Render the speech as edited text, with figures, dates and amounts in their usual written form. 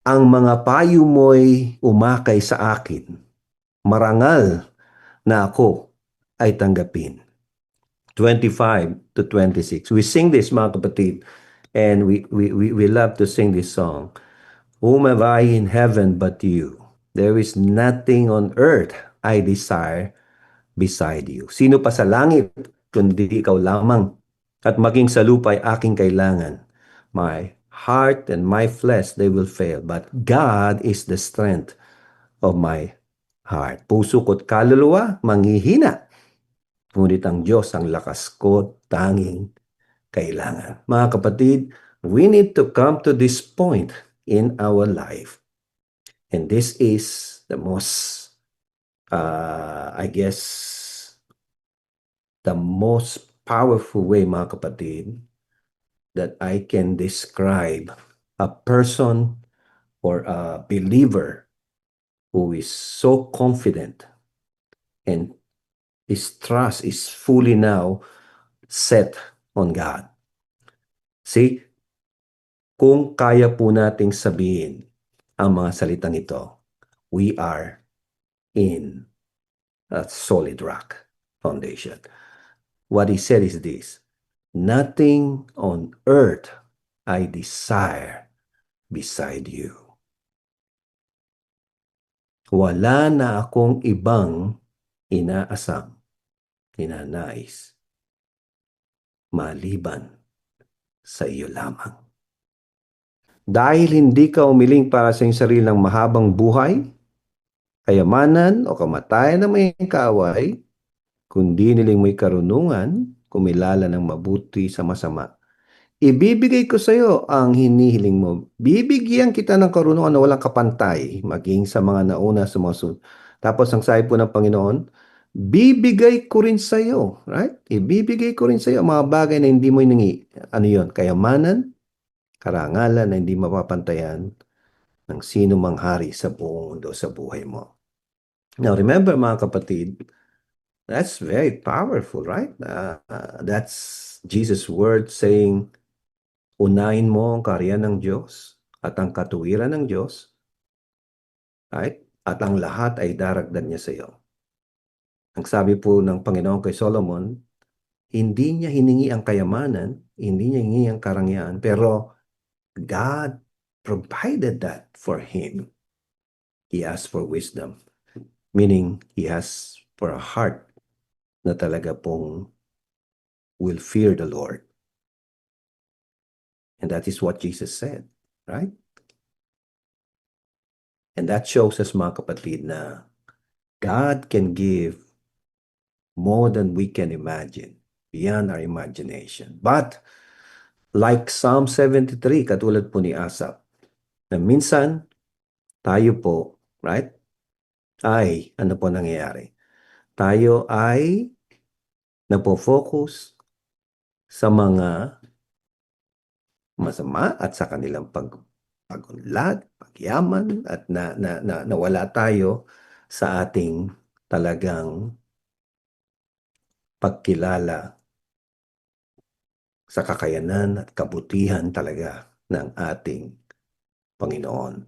Ang mga payo mo'y umakay sa akin. Marangal na ako ay tanggapin. 25 to 26. We sing this, mga kapatid, and we love to sing this song. Whom have I in heaven but you? There is nothing on earth I desire beside you. Sino pa sa langit kundi ikaw lamang, at maging sa lupa ay aking kailangan. My heart and my flesh, they will fail, but God is the strength of my heart. Puso ko't kaluluwa, manghihina. Ngunit ang Diyos ang lakas ko, tanging kailangan. Mga kapatid, we need to come to this point in our life. And this is the most, I guess, the most powerful way, mga kapatid, that I can describe a person or a believer who is so confident and his trust is fully now set on God. See, kung kaya po nating sabihin ang mga salitang ito, we are in a solid rock foundation. What he said is this: nothing on earth I desire beside you. Wala na akong ibang inaasam, ninanais, maliban sa iyo lamang. Dahil hindi ka umiling para sa iyong sarilang mahabang buhay, kayamanan o kamatayan na may kaaway, kundi niling may karunungan, kumilala ng mabuti sa masama. Ibibigay ko sa iyo ang hinihiling mo. Bibigyan kita ng karunungan na walang kapantay, maging sa mga nauna sumusunod. Tapos ang sabi po ng Panginoon, bibigay ko rin sa iyo, right? Ibibigay ko rin sa iyo ang mga bagay na hindi mo hiningi. Ano yon? Kayamanan, karangalan na hindi mapapantayan ng sino mang hari sa buong mundo sa buhay mo. Now remember, mga kapatid, that's very powerful, right? That's Jesus' word saying, unahin mo ang kaharian ng Diyos at ang katuwiran ng Diyos, right? At ang lahat ay daragdag niya sa iyo. Ang sabi po ng Panginoon kay Solomon, hindi niya hiningi ang kayamanan, hindi niya hiningi ang karangyaan, pero God provided that for him. He asked for wisdom, meaning he has for a heart na talaga pong will fear the Lord. And that is what Jesus said, right? And that shows us, mga kapatid, na God can give more than we can imagine, beyond our imagination. But, like Psalm 73, katulad po ni Asaph, na minsan, tayo po, right, ay, ano po nangyayari? Tayo ay napo-focus sa mga masama at sa kanilang pagunlad, pagyaman, at nawala tayo sa ating talagang pagkilala sa kakayanan at kabutihan talaga ng ating Panginoon.